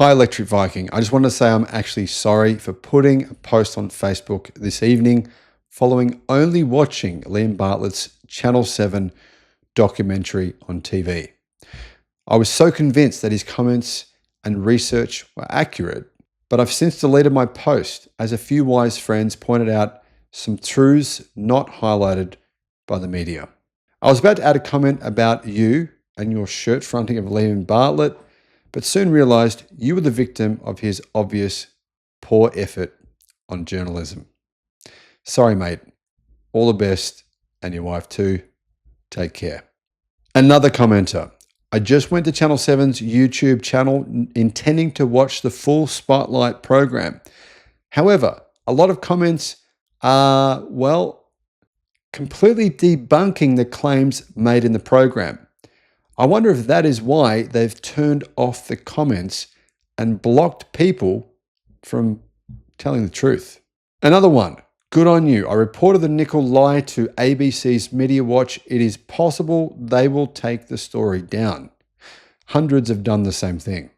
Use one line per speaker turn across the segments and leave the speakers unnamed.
Hi, Electric Viking. I just wanted to say I'm actually sorry for putting a post on Facebook this evening following only watching Liam Bartlett's Channel 7 documentary on TV. I was so convinced that his comments and research were accurate, but I've since deleted my post as a few wise friends pointed out some truths not highlighted by the media. I was about to add a comment about you and your shirt fronting of Liam Bartlett, but soon realized you were the victim of his obvious poor effort on journalism. Sorry, mate. All the best, and your wife too. Take care. Another commenter. I just went to Channel 7's YouTube channel intending to watch the full Spotlight program. However, a lot of comments are, completely debunking the claims made in the program. I wonder if that is why they've turned off the comments and blocked people from telling the truth. Another one. Good on you. I reported the nickel lie to ABC's Media Watch. It is possible they will take the story down. Hundreds have done the same thing.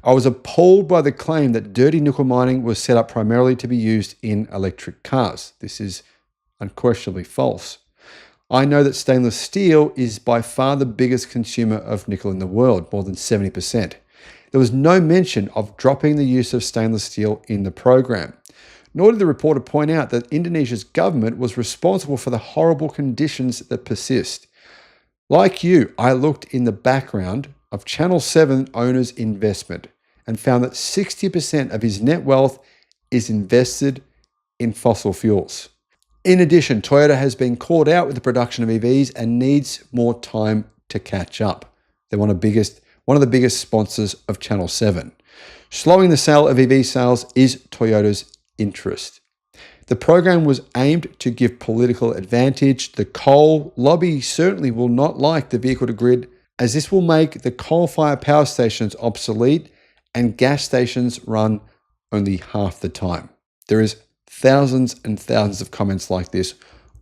I was appalled by the claim that dirty nickel mining was set up primarily to be used in electric cars. This is unquestionably false. I know that stainless steel is by far the biggest consumer of nickel in the world, more than 70%. There was no mention of dropping the use of stainless steel in the program. Nor did the reporter point out that Indonesia's government was responsible for the horrible conditions that persist. Like you, I looked in the background of Channel 7 owner's investment and found that 60% of his net wealth is invested in fossil fuels. In addition, Toyota has been caught out with the production of EVs and needs more time to catch up. They're one of the biggest sponsors of Channel 7. Slowing the sale of EV sales is Toyota's interest. The program was aimed to give political advantage. The coal lobby certainly will not like the vehicle to grid, as this will make the coal-fired power stations obsolete and gas stations run only half the time. There is thousands and thousands of comments like this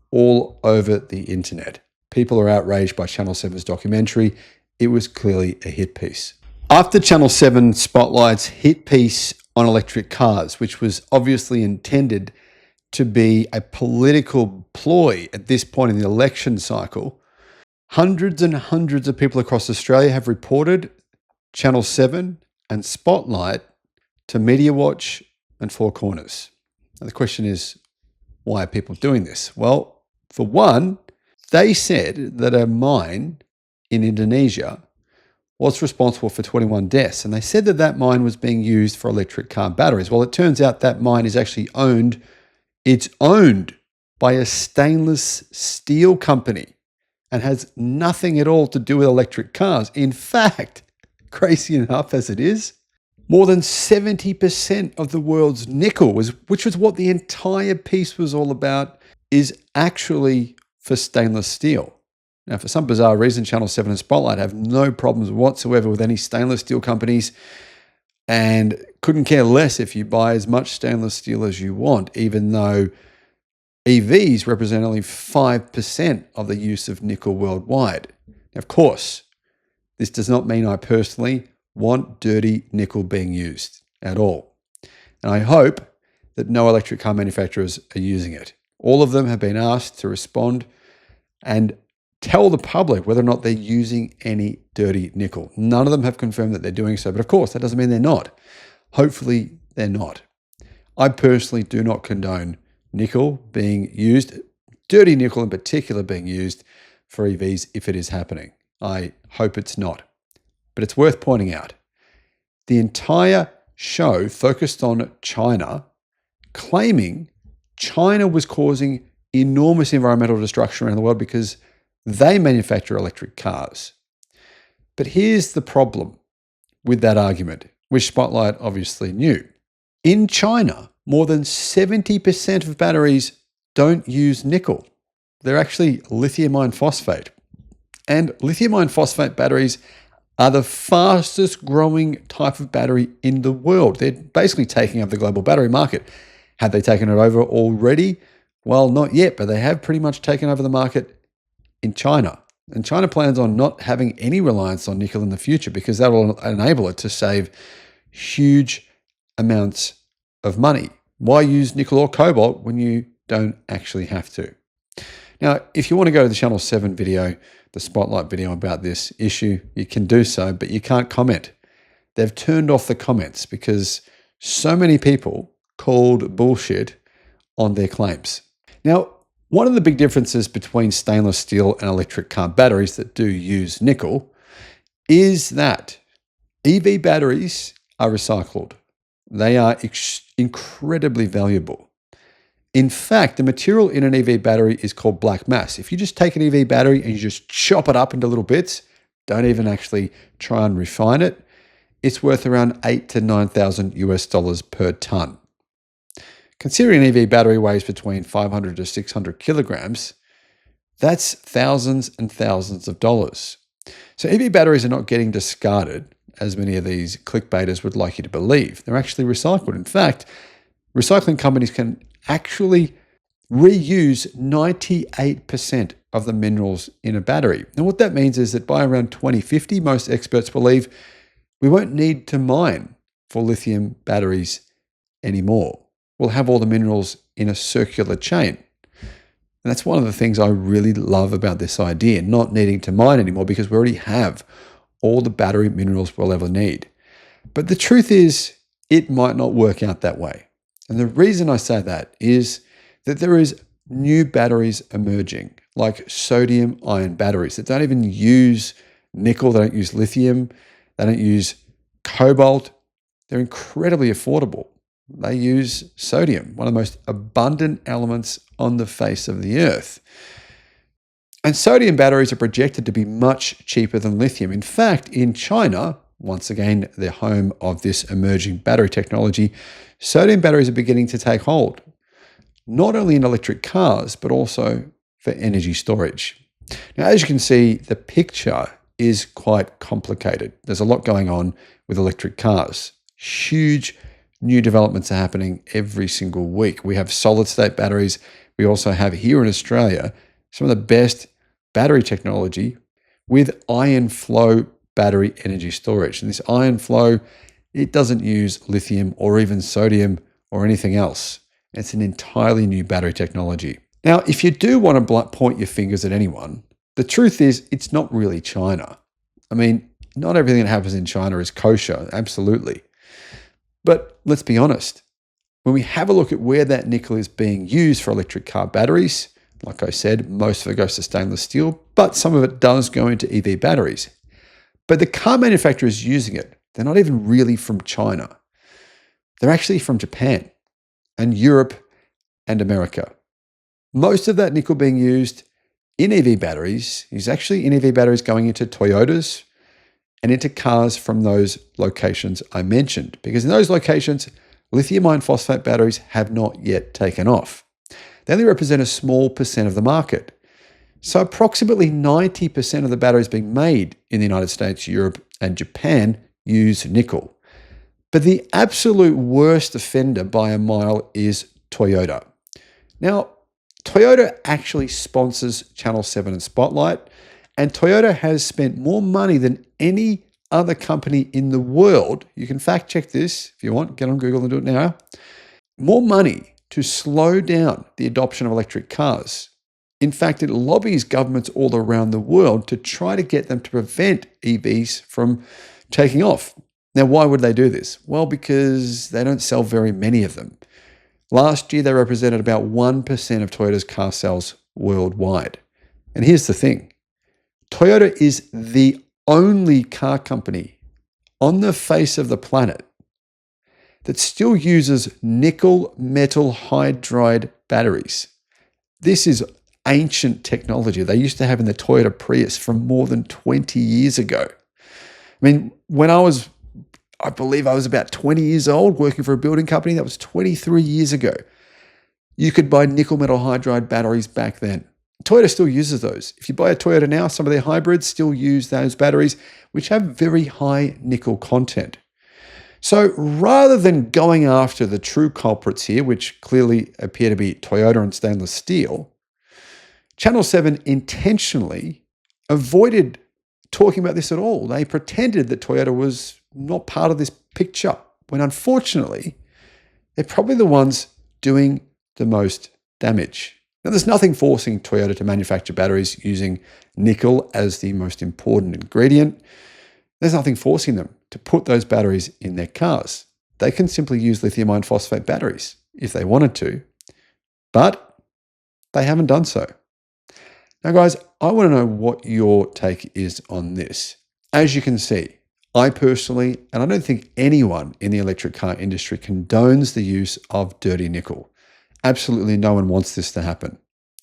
all over the internet. People are outraged by Channel 7's documentary. It was clearly a hit piece. After Channel 7 Spotlight's hit piece on electric cars, which was obviously intended to be a political ploy at this point in the election cycle, hundreds and hundreds of people across Australia have reported Channel 7 and Spotlight to Media Watch and Four Corners. Now the question is, why are people doing this? Well, for one, they said that a mine in Indonesia was responsible for 21 deaths. And they said that that mine was being used for electric car batteries. Well, it turns out that mine is actually owned by a stainless steel company and has nothing at all to do with electric cars. In fact, crazy enough as it is, more than 70% of the world's nickel, which was what the entire piece was all about, is actually for stainless steel. Now, for some bizarre reason, Channel 7 and Spotlight have no problems whatsoever with any stainless steel companies and couldn't care less if you buy as much stainless steel as you want, even though EVs represent only 5% of the use of nickel worldwide. Now, of course, this does not mean I personally want dirty nickel being used at all. And I hope that no electric car manufacturers are using it. All of them have been asked to respond and tell the public whether or not they're using any dirty nickel. None of them have confirmed that they're doing so, but of course, that doesn't mean they're not. Hopefully, they're not. I personally do not condone nickel being used, dirty nickel in particular being used for EVs if it is happening. I hope it's not. But it's worth pointing out, the entire show focused on China, claiming China was causing enormous environmental destruction around the world because they manufacture electric cars. But here's the problem with that argument, which Spotlight obviously knew. In China, more than 70% of batteries don't use nickel. They're actually lithium iron phosphate. And lithium iron phosphate batteries are the fastest growing type of battery in the world. They're basically taking over the global battery market. Have they taken it over already? Well, not yet, but they have pretty much taken over the market in China. And China plans on not having any reliance on nickel in the future because that will enable it to save huge amounts of money. Why use nickel or cobalt when you don't actually have to? Now, if you want to go to the Channel 7 video, the spotlight video about this issue, you can do so, but you can't comment. They've turned off the comments because so many people called bullshit on their claims. Now, one of the big differences between stainless steel and electric car batteries that do use nickel is that EV batteries are recycled. They are incredibly valuable. In fact, the material in an EV battery is called black mass. If you just take an EV battery and you just chop it up into little bits, don't even actually try and refine it, it's worth around $8,000 to $9,000 per ton. Considering an EV battery weighs between 500 to 600 kilograms, that's thousands and thousands of dollars. So EV batteries are not getting discarded, as many of these clickbaiters would like you to believe. They're actually recycled. In fact, recycling companies can actually reuse 98% of the minerals in a battery. And what that means is that by around 2050, most experts believe we won't need to mine for lithium batteries anymore. We'll have all the minerals in a circular chain. And that's one of the things I really love about this idea, not needing to mine anymore because we already have all the battery minerals we'll ever need. But the truth is, it might not work out that way. And the reason I say that is that there is new batteries emerging, like sodium-ion batteries that don't even use nickel, they don't use lithium, they don't use cobalt. They're incredibly affordable. They use sodium, one of the most abundant elements on the face of the earth. And sodium batteries are projected to be much cheaper than lithium. In fact, in China, once again, the home of this emerging battery technology, sodium batteries are beginning to take hold, not only in electric cars, but also for energy storage. Now, as you can see, the picture is quite complicated. There's a lot going on with electric cars. Huge new developments are happening every single week. We have solid-state batteries. We also have here in Australia some of the best battery technology with iron flow battery energy storage. And this iron flow, it doesn't use lithium or even sodium or anything else. It's an entirely new battery technology. Now, if you do want to point your fingers at anyone, the truth is it's not really China. I mean, not everything that happens in China is kosher, absolutely. But let's be honest, when we have a look at where that nickel is being used for electric car batteries, like I said, most of it goes to stainless steel, but some of it does go into EV batteries. But the car manufacturers using it, they're not even really from China. They're actually from Japan and Europe and America. Most of that nickel being used in EV batteries is actually in EV batteries going into Toyotas and into cars from those locations I mentioned, because in those locations, lithium iron phosphate batteries have not yet taken off. They only represent a small percent of the market. So approximately 90% of the batteries being made in the United States, Europe, and Japan use nickel. But the absolute worst offender by a mile is Toyota. Now, Toyota actually sponsors Channel 7 and Spotlight, and Toyota has spent more money than any other company in the world. You can fact check this if you want, get on Google and do it now. More money to slow down the adoption of electric cars. In fact, it lobbies governments all around the world to try to get them to prevent EVs from taking off. Now, why would they do this? Well, because they don't sell very many of them. Last year, they represented about 1% of Toyota's car sales worldwide. And here's the thing. Toyota is the only car company on the face of the planet that still uses nickel metal hydride batteries. This is ancient technology they used to have in the Toyota Prius from more than 20 years ago. I mean, when I believe I was about 20 years old working for a building company, that was 23 years ago. You could buy nickel metal hydride batteries back then. Toyota still uses those. If you buy a Toyota now, some of their hybrids still use those batteries, which have very high nickel content. So rather than going after the true culprits here, which clearly appear to be Toyota and stainless steel, Channel 7 intentionally avoided talking about this at all. They pretended that Toyota was not part of this picture. when unfortunately, they're probably the ones doing the most damage. Now, there's nothing forcing Toyota to manufacture batteries using nickel as the most important ingredient. There's nothing forcing them to put those batteries in their cars. They can simply use lithium iron phosphate batteries if they wanted to, but they haven't done so. Now, guys, I want to know what your take is on this. As you can see, I personally, and I don't think anyone in the electric car industry condones the use of dirty nickel. Absolutely no one wants this to happen.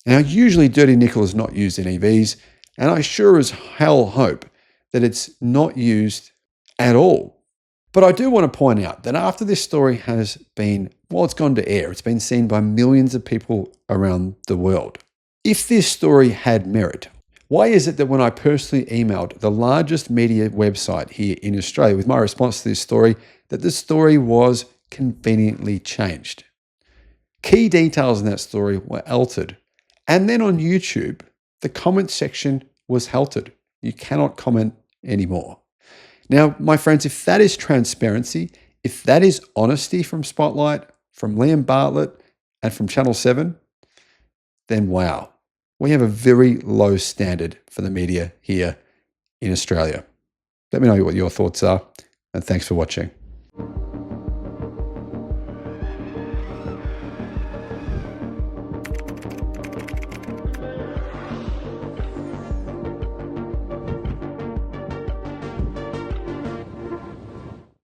Now, usually dirty nickel is not used in EVs, and I sure as hell hope that it's not used at all. But I do want to point out that after this story has been, well, it's gone to air, it's been seen by millions of people around the world. If this story had merit, why is it that when I personally emailed the largest media website here in Australia with my response to this story, that the story was conveniently changed? Key details in that story were altered. And then on YouTube, the comment section was halted. You cannot comment anymore. Now, my friends, if that is transparency, if that is honesty from Spotlight, from Liam Bartlett, and from Channel 7, then wow, we have a very low standard for the media here in Australia. Let me know what your thoughts are, and thanks for watching.